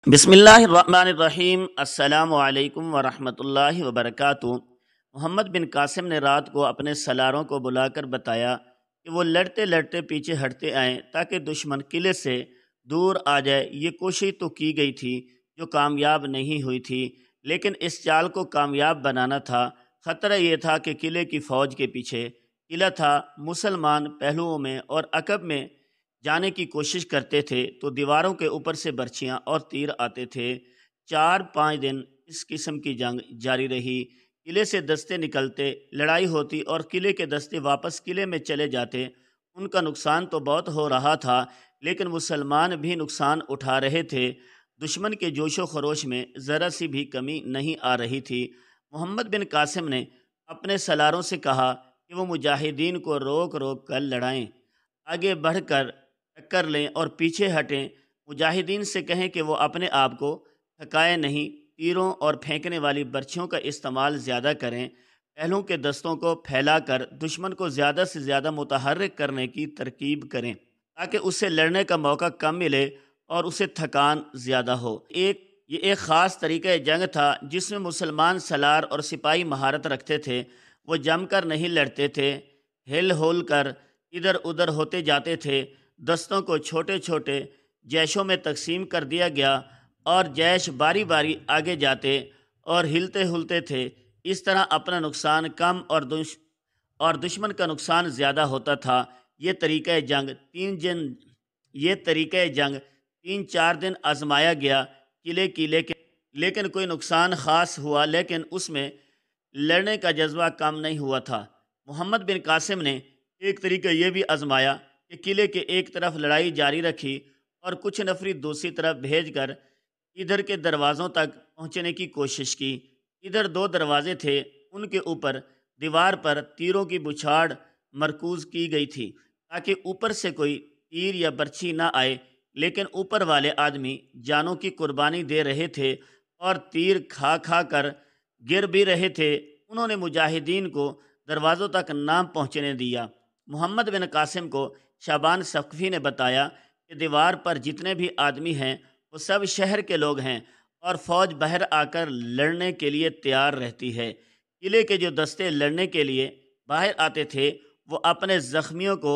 بسم اللہ الرحمن الرحیم۔ السلام علیکم ورحمۃ اللہ وبرکاتہ۔ محمد بن قاسم نے رات کو اپنے سالاروں کو بلا کر بتایا کہ وہ لڑتے لڑتے پیچھے ہٹتے آئیں تاکہ دشمن قلعے سے دور آ جائے۔ یہ کوشش تو کی گئی تھی جو کامیاب نہیں ہوئی تھی، لیکن اس چال کو کامیاب بنانا تھا۔ خطرہ یہ تھا کہ قلعے کی فوج کے پیچھے قلعہ تھا، مسلمان پہلوؤں میں اور عقب میں جانے کی کوشش کرتے تھے تو دیواروں کے اوپر سے برچھیاں اور تیر آتے تھے۔ 4-5 دن اس قسم کی جنگ جاری رہی۔ قلعے سے دستے نکلتے، لڑائی ہوتی اور قلعے کے دستے واپس قلعے میں چلے جاتے۔ ان کا نقصان تو بہت ہو رہا تھا، لیکن مسلمان بھی نقصان اٹھا رہے تھے۔ دشمن کے جوش و خروش میں ذرا سی بھی کمی نہیں آ رہی تھی۔ محمد بن قاسم نے اپنے سالاروں سے کہا کہ وہ مجاہدین کو روک روک کر لڑائیں، آگے بڑھ کر ٹکر لیں اور پیچھے ہٹیں۔ مجاہدین سے کہیں کہ وہ اپنے آپ کو تھکائے نہیں، تیروں اور پھینکنے والی برچھیوں کا استعمال زیادہ کریں، پہلوں کے دستوں کو پھیلا کر دشمن کو زیادہ سے زیادہ متحرک کرنے کی ترکیب کریں تاکہ اسے لڑنے کا موقع کم ملے اور اسے تھکان زیادہ ہو۔ یہ ایک خاص طریقہ جنگ تھا جس میں مسلمان سالار اور سپاہی مہارت رکھتے تھے۔ وہ جم کر نہیں لڑتے تھے، ہل ہول کر ادھر ادھر ہوتے جاتے تھے۔ دستوں کو چھوٹے چھوٹے جیشوں میں تقسیم کر دیا گیا اور جیش باری باری آگے جاتے اور ہلتے ہلتے تھے۔ اس طرح اپنا نقصان کم اور دشمن کا نقصان زیادہ ہوتا تھا۔ یہ طریقہ جنگ 3-4 دن آزمایا گیا قلعے کے، لیکن کوئی نقصان خاص ہوا، لیکن اس میں لڑنے کا جذبہ کم نہیں ہوا تھا۔ محمد بن قاسم نے ایک طریقہ یہ بھی آزمایا کہ قلعے کے ایک طرف لڑائی جاری رکھی اور کچھ نفری دوسری طرف بھیج کر ادھر کے دروازوں تک پہنچنے کی کوشش کی۔ ادھر 2 دروازے تھے، ان کے اوپر دیوار پر تیروں کی بچھاڑ مرکوز کی گئی تھی تاکہ اوپر سے کوئی تیر یا برچھی نہ آئے، لیکن اوپر والے آدمی جانوں کی قربانی دے رہے تھے اور تیر کھا کھا کر گر بھی رہے تھے۔ انہوں نے مجاہدین کو دروازوں تک نہ پہنچنے دیا۔ محمد بن قاسم کو شعبان ثقفی نے بتایا کہ دیوار پر جتنے بھی آدمی ہیں وہ سب شہر کے لوگ ہیں اور فوج باہر آ کر لڑنے کے لیے تیار رہتی ہے۔ قلعے کے جو دستے لڑنے کے لیے باہر آتے تھے وہ اپنے زخمیوں کو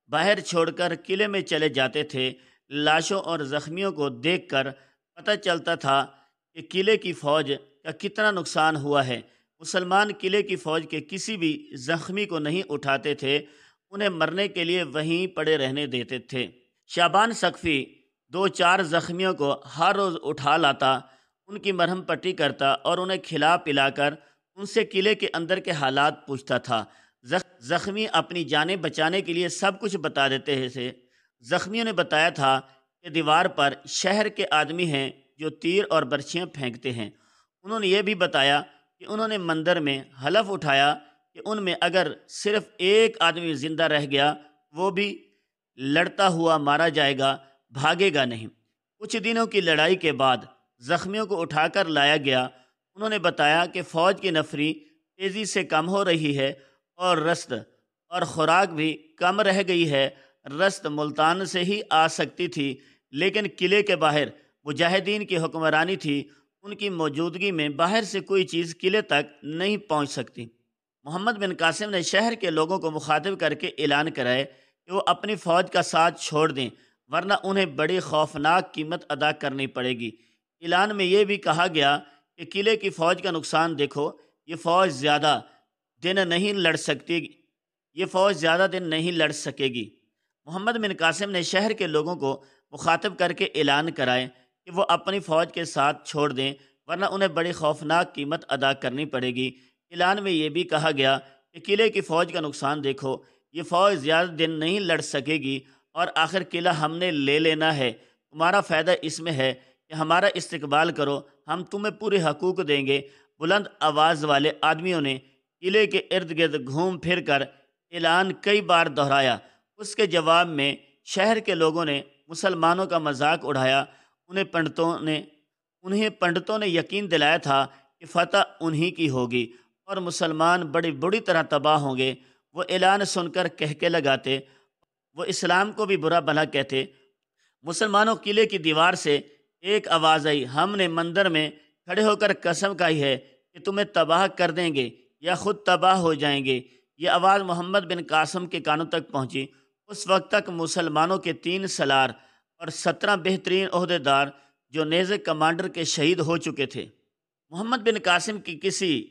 باہر چھوڑ کر قلعے میں چلے جاتے تھے۔ لاشوں اور زخمیوں کو دیکھ کر پتہ چلتا تھا کہ قلعے کی فوج کا کتنا نقصان ہوا ہے۔ مسلمان قلعے کی فوج کے کسی بھی زخمی کو نہیں اٹھاتے تھے، انہیں مرنے کے لیے وہیں پڑے رہنے دیتے تھے۔ شعبان ثقفی 2-4 زخمیوں کو ہر روز اٹھا لاتا، ان کی مرہم پٹی کرتا اور انہیں کھلا پلا کر ان سے قلعے کے اندر کے حالات پوچھتا تھا۔ زخمی اپنی جانیں بچانے کے لیے سب کچھ بتا دیتے تھے۔ زخمیوں نے بتایا تھا کہ دیوار پر شہر کے آدمی ہیں جو تیر اور برچھیاں پھینکتے ہیں۔ انہوں نے یہ بھی بتایا کہ انہوں نے مندر میں حلف اٹھایا کہ ان میں اگر صرف ایک آدمی زندہ رہ گیا وہ بھی لڑتا ہوا مارا جائے گا، بھاگے گا نہیں۔ کچھ دنوں کی لڑائی کے بعد زخمیوں کو اٹھا کر لایا گیا۔ انہوں نے بتایا کہ فوج کی نفری تیزی سے کم ہو رہی ہے اور رسد اور خوراک بھی کم رہ گئی ہے۔ رسد ملتان سے ہی آ سکتی تھی، لیکن قلعے کے باہر مجاہدین کی حکمرانی تھی، ان کی موجودگی میں باہر سے کوئی چیز قلعے تک نہیں پہنچ سکتی۔ محمد بن قاسم نے شہر کے لوگوں کو مخاطب کر کے اعلان کرائے کہ وہ اپنی فوج کا ساتھ چھوڑ دیں، ورنہ انہیں بڑی خوفناک قیمت ادا کرنی پڑے گی۔ اعلان میں یہ بھی کہا گیا کہ قلعے کی فوج کا نقصان دیکھو، یہ فوج زیادہ دن نہیں لڑ سکے گی۔ محمد بن قاسم نے شہر کے لوگوں کو مخاطب کر کے اعلان کرائے کہ وہ اپنی فوج کے ساتھ چھوڑ دیں، ورنہ انہیں بڑی خوفناک قیمت ادا کرنی پڑے گی۔ اعلان میں یہ بھی کہا گیا کہ قلعے کی فوج کا نقصان دیکھو، یہ فوج زیادہ دن نہیں لڑ سکے گی اور آخر قلعہ ہم نے لے لینا ہے۔ تمہارا فائدہ اس میں ہے کہ ہمارا استقبال کرو، ہم تمہیں پورے حقوق دیں گے۔ بلند آواز والے آدمیوں نے قلعے کے ارد گرد گھوم پھر کر اعلان کئی بار دہرایا۔ اس کے جواب میں شہر کے لوگوں نے مسلمانوں کا مذاق اڑایا۔ انہیں پنڈتوں نے یقین دلایا تھا کہ فتح انہی کی ہوگی اور مسلمان بڑی بری طرح تباہ ہوں گے۔ وہ اعلان سن کر کہکے لگاتے، وہ اسلام کو بھی برا بھلا کہتے۔ مسلمانوں قلعے کی دیوار سے ایک آواز آئی، ہم نے مندر میں کھڑے ہو کر قسم کھائی ہے کہ تمہیں تباہ کر دیں گے یا خود تباہ ہو جائیں گے۔ یہ آواز محمد بن قاسم کے کانوں تک پہنچی۔ اس وقت تک مسلمانوں کے 3 سالار اور 17 بہترین عہدیدار جو نیزے کمانڈر کے شہید ہو چکے تھے۔ محمد بن قاسم کی کسی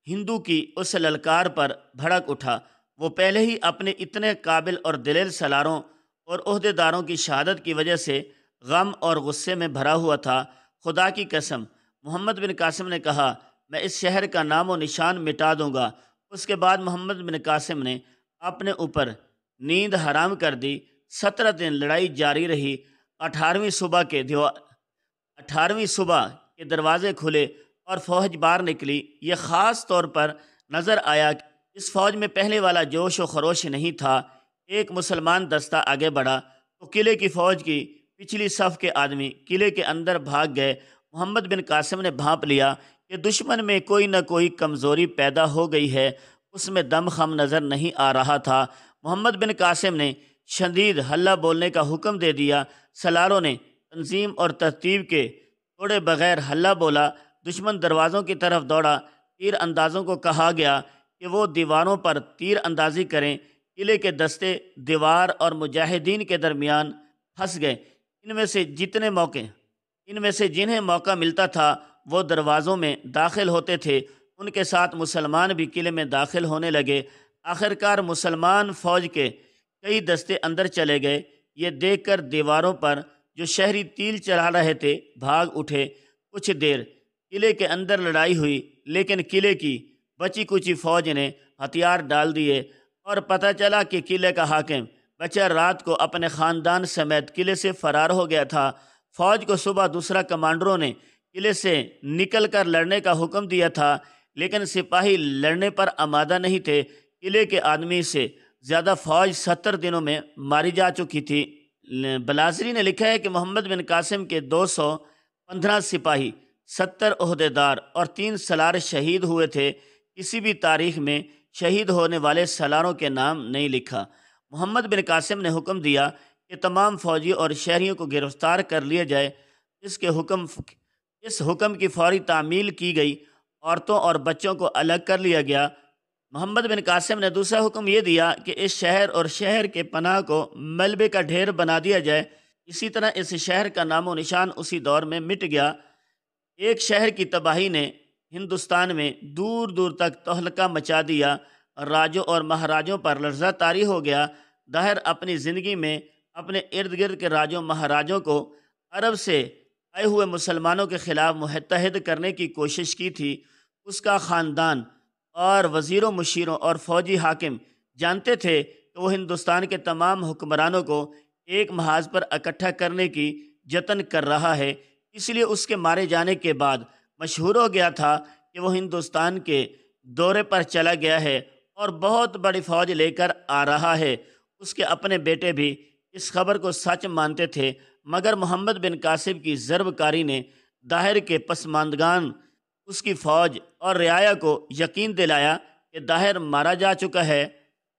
ہندو کی اس للکار پر بھڑک اٹھا۔ وہ پہلے ہی اپنے اتنے قابل اور دلیر سالاروں اور عہدیداروں کی شہادت کی وجہ سے غم اور غصے میں بھرا ہوا تھا۔ خدا کی قسم، محمد بن قاسم نے کہا، میں اس شہر کا نام و نشان مٹا دوں گا۔ اس کے بعد محمد بن قاسم نے اپنے اوپر نیند حرام کر دی۔ 17 دن لڑائی جاری رہی۔ 18ویں صبح کے دروازے کھلے اور فوج باہر نکلی۔ یہ خاص طور پر نظر آیا کہ اس فوج میں پہلے والا جوش و خروش نہیں تھا۔ ایک مسلمان دستہ آگے بڑھا تو قلعے کی فوج کی پچھلی صف کے آدمی قلعے کے اندر بھاگ گئے۔ محمد بن قاسم نے بھانپ لیا کہ دشمن میں کوئی نہ کوئی کمزوری پیدا ہو گئی ہے۔ اس میں دم خم نظر نہیں آ رہا تھا۔ محمد بن قاسم نے شدید ہلہ بولنے کا حکم دے دیا۔ سالاروں نے تنظیم اور ترتیب کے توڑے بغیر ہلہ بولا۔ دشمن دروازوں کی طرف دوڑا۔ تیر اندازوں کو کہا گیا کہ وہ دیواروں پر تیر اندازی کریں۔ قلعے کے دستے دیوار اور مجاہدین کے درمیان پھنس گئے۔ ان میں سے جنہیں موقع ملتا تھا وہ دروازوں میں داخل ہوتے تھے۔ ان کے ساتھ مسلمان بھی قلعے میں داخل ہونے لگے۔ آخرکار مسلمان فوج کے کئی دستے اندر چلے گئے۔ یہ دیکھ کر دیواروں پر جو شہری تیر چلا رہے تھے بھاگ اٹھے۔ کچھ دیر قلعے کے اندر لڑائی ہوئی، لیکن قلعے کی بچی کچی فوج نے ہتھیار ڈال دیے اور پتہ چلا کہ قلعے کا حاکم بچہ رات کو اپنے خاندان سمیت قلعے سے فرار ہو گیا تھا۔ فوج کو صبح دوسرا کمانڈروں نے قلعے سے نکل کر لڑنے کا حکم دیا تھا، لیکن سپاہی لڑنے پر آمادہ نہیں تھے۔ قلعے کے آدمی سے زیادہ فوج 70 دنوں میں ماری جا چکی تھی۔ بلازری نے لکھا ہے کہ محمد بن قاسم کے 215 سپاہی، 70 عہدیدار اور 3 سالار شہید ہوئے تھے۔ کسی بھی تاریخ میں شہید ہونے والے سالاروں کے نام نہیں لکھا۔ محمد بن قاسم نے حکم دیا کہ تمام فوجی اور شہریوں کو گرفتار کر لیا جائے۔ اس حکم کی فوری تعمیل کی گئی۔ عورتوں اور بچوں کو الگ کر لیا گیا۔ محمد بن قاسم نے دوسرا حکم یہ دیا کہ اس شہر اور شہر کے پناہ کو ملبے کا ڈھیر بنا دیا جائے۔ اسی طرح اس شہر کا نام و نشان اسی دور میں مٹ گیا۔ ایک شہر کی تباہی نے ہندوستان میں دور دور تک تہلکہ مچا دیا۔ راجوں اور مہاراجوں پر لرزہ طاری ہو گیا۔ داہر اپنی زندگی میں اپنے ارد گرد کے راجوں مہاراجوں کو عرب سے آئے ہوئے مسلمانوں کے خلاف متحد کرنے کی کوشش کی تھی۔ اس کا خاندان اور وزیروں، مشیروں اور فوجی حاکم جانتے تھے کہ وہ ہندوستان کے تمام حکمرانوں کو ایک محاذ پر اکٹھا کرنے کی جتن کر رہا ہے۔ اس لیے اس کے مارے جانے کے بعد مشہور ہو گیا تھا کہ وہ ہندوستان کے دورے پر چلا گیا ہے اور بہت بڑی فوج لے کر آ رہا ہے۔ اس کے اپنے بیٹے بھی اس خبر کو سچ مانتے تھے، مگر محمد بن قاسم کی ضرب کاری نے داہر کے پسماندگان، اس کی فوج اور رعایا کو یقین دلایا کہ داہر مارا جا چکا ہے۔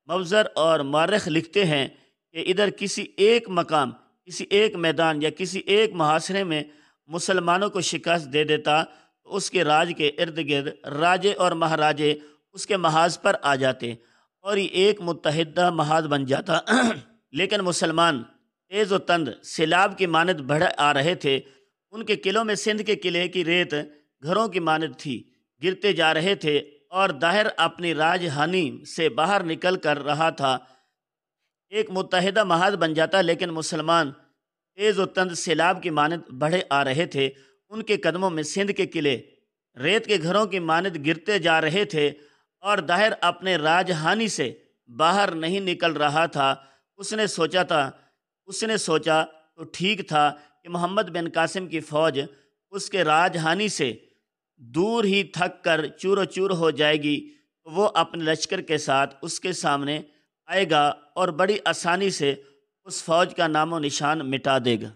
مبصر اور مورخ لکھتے ہیں کہ ادھر کسی ایک مقام، کسی ایک میدان یا کسی ایک محاصرے میں مسلمانوں کو شکست دے دیتا تو اس کے راج کے ارد گرد راجے اور مہاراجے اس کے محاذ پر آ جاتے اور یہ ایک متحدہ محاذ بن جاتا۔ لیکن مسلمان تیز و تند سیلاب کی مانند بڑھ آ رہے تھے۔ ان کے قلعوں میں سندھ کے قلعے کی ریت گھروں کی مانند تھی، گرتے جا رہے تھے اور داہر اپنی راجدھانی سے باہر نکل کر رہا تھا۔ ایک متحدہ محاذ بن جاتا، لیکن مسلمان تیز و تند سیلاب کی مانند بڑھے آ رہے تھے۔ ان کے قدموں میں سندھ کے قلعے ریت کے گھروں کی مانند گرتے جا رہے تھے اور داہر اپنے راجدھانی سے باہر نہیں نکل رہا تھا۔ اس نے سوچا تو ٹھیک تھا کہ محمد بن قاسم کی فوج اس کے راجدھانی سے دور ہی تھک کر چور و چور ہو جائے گی، وہ اپنے لشکر کے ساتھ اس کے سامنے آئے گا اور بڑی آسانی سے اس فوج کا نام و نشان مٹا دے گا۔